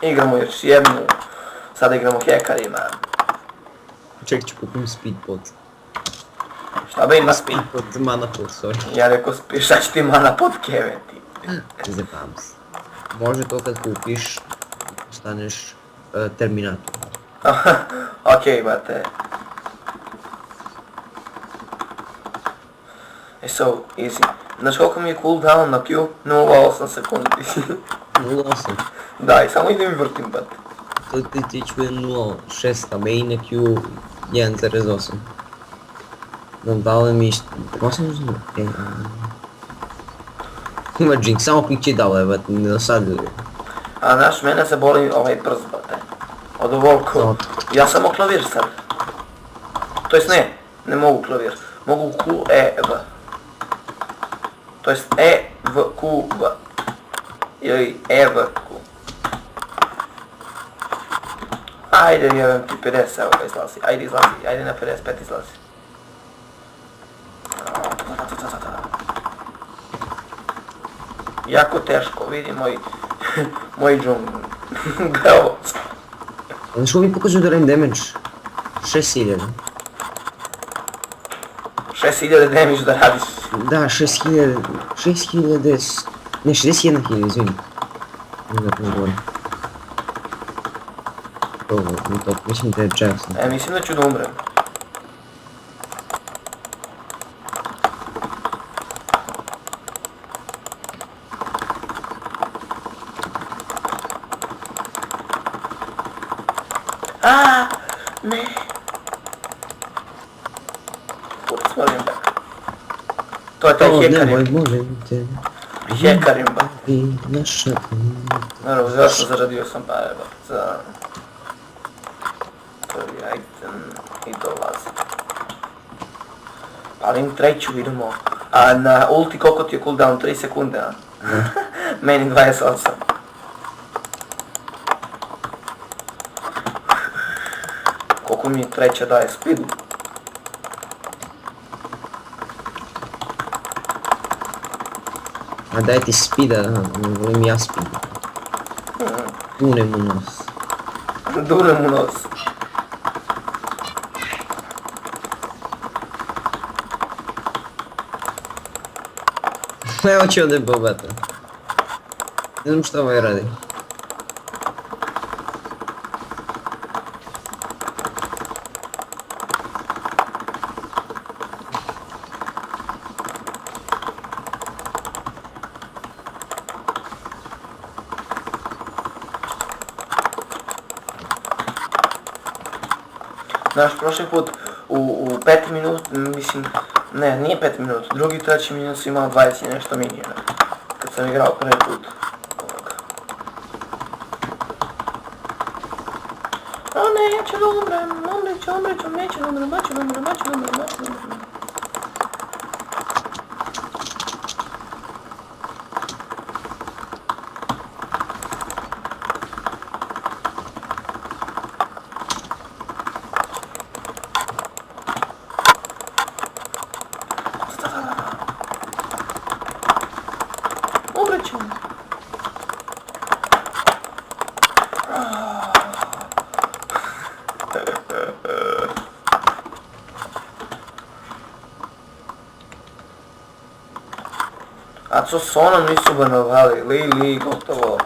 Igramo još jednu. Sada igramo hekarima. Ček ću kupim speedpot. Šta be ima speed? Speedpot, mana pot, sorry. Ja rekao šta će ti mana pod Kevin ti? Zepam se. Može to kad kupiš, staneš Terminator. Okej, brate. So, easy. Znaš koliko mi je cooldown na Q? 0,8 sekundi. 0.8. Da, i samo idem i vrtim, brate. To ti ću je 0.6, a main na Q 1.8. Da li mi išto... Osam uzmano? Ima Jinx, samo klikće dale, brate, ne dosadili. A znaš, mene se boli ovaj prst, brate. Od ovoliko. Ja samo klavir sad. To jest ne mogu klavir. Mogu Q, E, V. To jest E, V, Q, V. Ili E, V, Q. Ajde, jebem ti 50, evo ga izlazi. Ajde izlazi, ajde na 55 izlazi. Jako teško, vidi moj džung. Evo. Znaš ko mi pokazuju da radim damage? 6000. 6000 damage da radiš. Da, 6000... 6000... Ne, 61.000, izvini. Ne znam kako govorim. To, mislim da je Jackson. Mislim da ću da umrem. Ne. Put, molim da. To je taj hekarim. Molim te. Hekarim, ba. I naša... Naravno, zašto zaradio sam pare, ba. Za... Prvi item i dolazi. Palim treću, idemo. A na ulti koliko ti je cooldown? 3 sekunde, a? Meni 28. Koliko mi treća daje speedu? A daj ti speeda, ne volim ja speed. Dunem u nos. Durem u nos. Evo će ovdje bobata. Ne znam što ovaj radi. Znaš, prošli put u 5 minut, mislim, ne, nije 5 minut, drugi, treći minut su imao 20 i nešto minijena. Kad sam igrao prvi put. O ne, ja ću da umrem, neću da umrem. A co s onom nisu banovali, li, gotovo.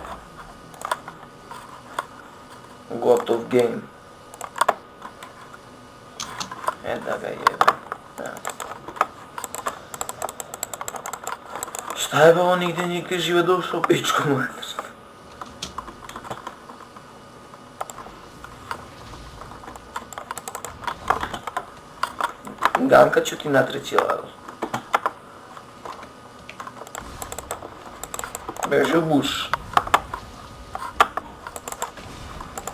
Gotov game. Da ga jebam. Šta je ba on nigdje žive došao u pičku mater. Ganka ću ti na treći level. Beži u buš.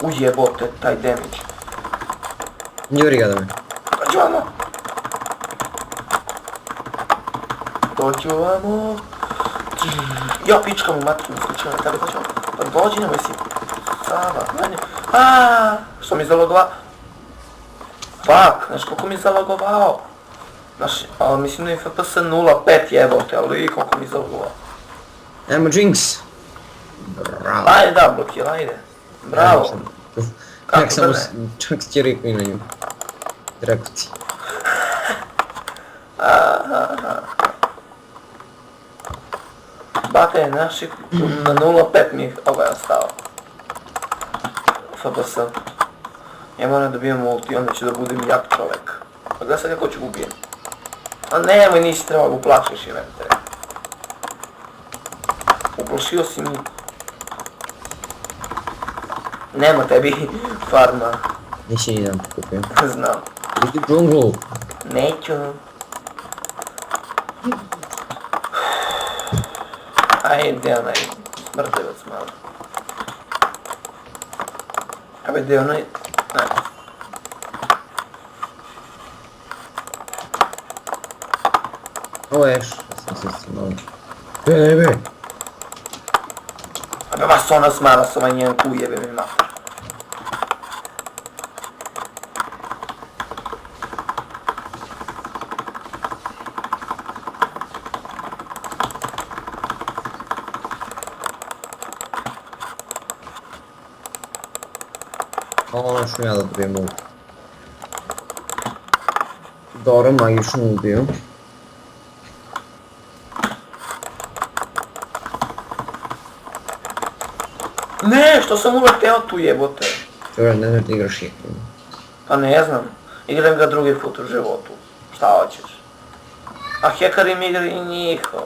Ujebote, taj damage. Juri ga da me. Dođu vamo. Ja pičkam u matku, skočio na tebe, dođu vamo. Pa dođi na mesi. Sava, manje. Što mi zalogovao? Fuck, znaš koliko mi zalogovao? Znaš, ali mislim da je FPS 0.5 jebote, ali koliko mi zalogovao. Ajmo Jinx. Bravo. Ajde da, blokira, ajde. Bravo. Čak samo, ne? čak si ti rekao i na nju. Rekao ti. Bate, naši na 0,5 mi je ovaj ostao. FBS. Ja moram da bijem ulti, onda ću da budem jak čovek. Pa gledaj sad kako ću ubijem. A nemoj, nisi trebao ga uplašiš, jevente. Uplašio si mi. Nema tebi farma. Neće ni dan pokupio. Znam. Idi u džunglu. Neću. Ajde onaj smrdljivac malo. Ajde onaj... Ne. Ovo ješ. Sam se malo. Bebe. Ajde vas ona smara s ovaj njen kujebe mi mater. Ono što ja da dobijem ulti. Dobro, magično ubiju. Ne, što sam uleteo tu jebote. Čovjek ne znaš da igraš jekim. Pa ne znam. Igram ga drugi put u životu. Šta hoćeš? A hekari mi igraju i njihov.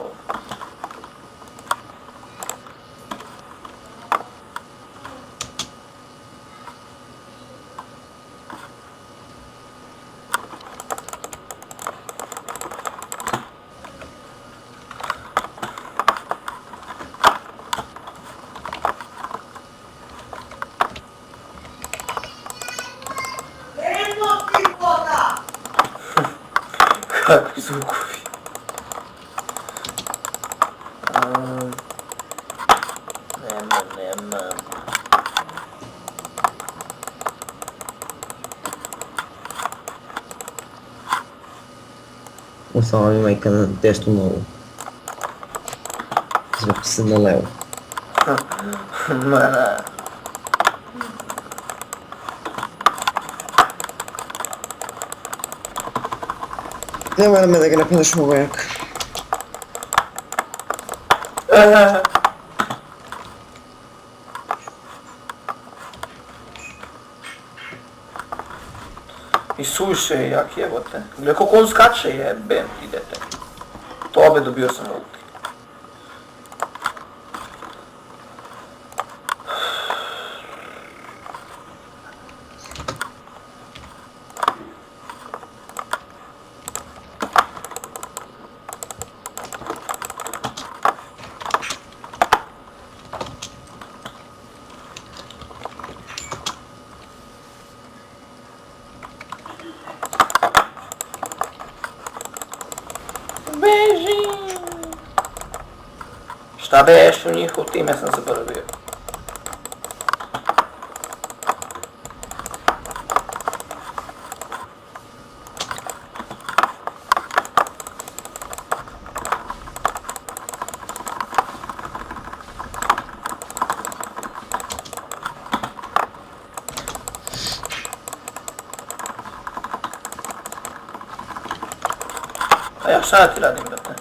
Kakvi zvukovi. Nema. Ostalo mi majka na desnu nogu. Zbog se na levo. Mana. Nemoj na me da ga napadaš u vojak. I suviše je jak jebote. Gle kako on skače jebem ti dete. Tobe dobio sam ulti. Beži! Šta beš u njihov tim, ja sam zaboravio. A ja šta da ti radim, brate?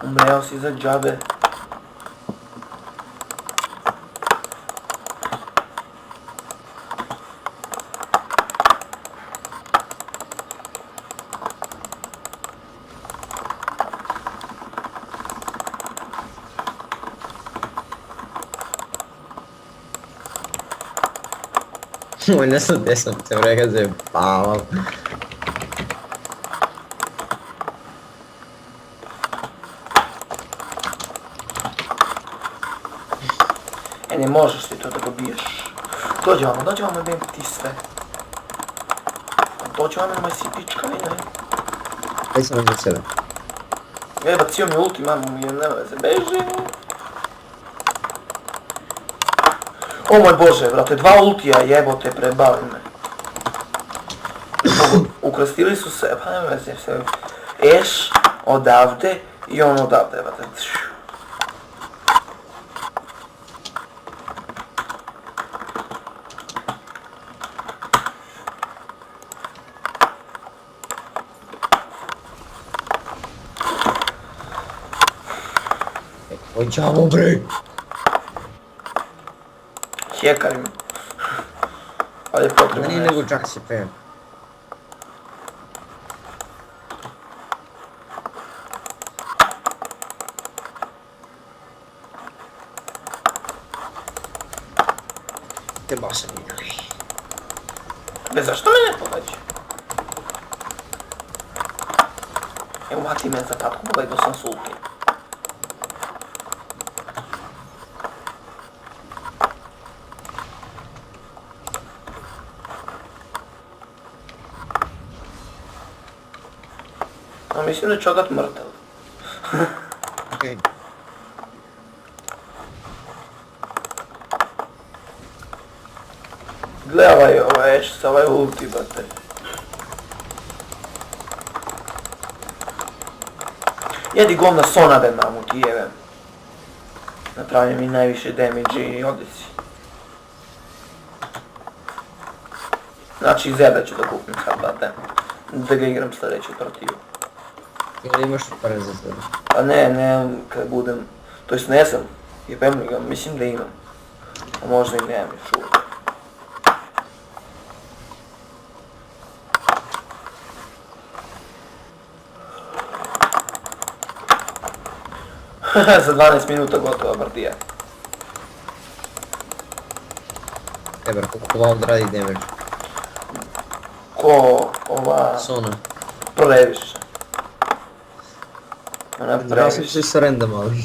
Umreo si za džabe. Oj, ne sam gdje sam te vrega zajebavao. E ne možeš ti to da ga biješ. Dođi vamo, jebem ti sve. Dođi vamo, nemoj si pička, ne. Daj sam za sebe. Bacio mi ulti, mamu mi je, nema veze, beži. O moj bože, brate, 2 ultija jebote, prebavi me. Ukrstili su se, pa nema veze, sve. Eš odavde i on odavde, brate. Oj, čamo bre! Hekar im. Ali je Da potrebno nije nešto. nego čak se fair. Te baš sam vidjeli. Be, zašto me ne pogađa? Evo, vati me za patku, pogledao sam s ulti. A mislim da će odat mrtav. Okej. Gle ovaj Ashe sa ovaj ulti, brate. Jedi govna sonade, mamu ti jevem. Napravim mi najviše damage i odisi. Znači Zeda ću da kupim sad, brate. Da ga igram sljedeću partiju. Ili imaš pare za sebe? Pa ne, kad budem... To jest ne znam, jebem li ga, mislim da imam. A možda i nemam još uvijek. Za 12 minuta gotova partija. Eber, koliko vam odradi damage? Ko ova... Sona. Previše. Ona Zdravo sam previše. se s random, ali...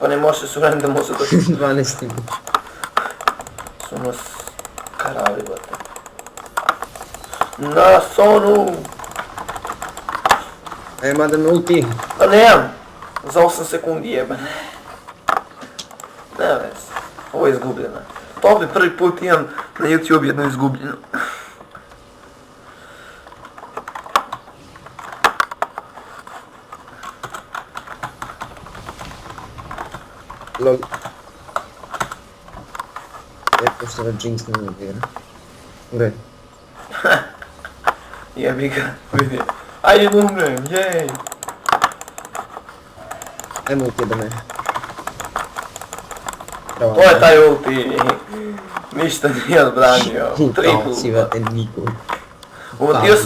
Pa ne može se surendam se to 12 tim. su nas karali, brate. Na Sonu! E, mada me ulti. Pa nemam! Za 8 sekundi jebane. Ne vez. Ovo je izgubljeno. Pa ovdje prvi put imam na YouTube jednu izgubljenu. Lol. Pošto da Jinx ne igra. Ure. Jebi ga, vidi. Ajde da umrem, jej! Ajmo ulti da me. To je taj ulti. Ništa nije odbranio. Triple. Sivate niko. Uvatio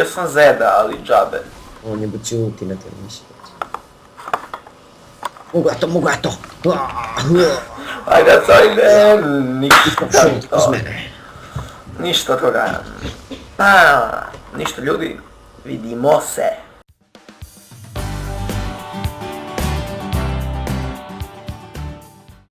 sam Zeda, ali džabe. On je bacio ulti na te misli. Mogu ja to! Ajde, ništa Šut uz to. mene. Ništa toga. Ništa ljudi, vidimo se.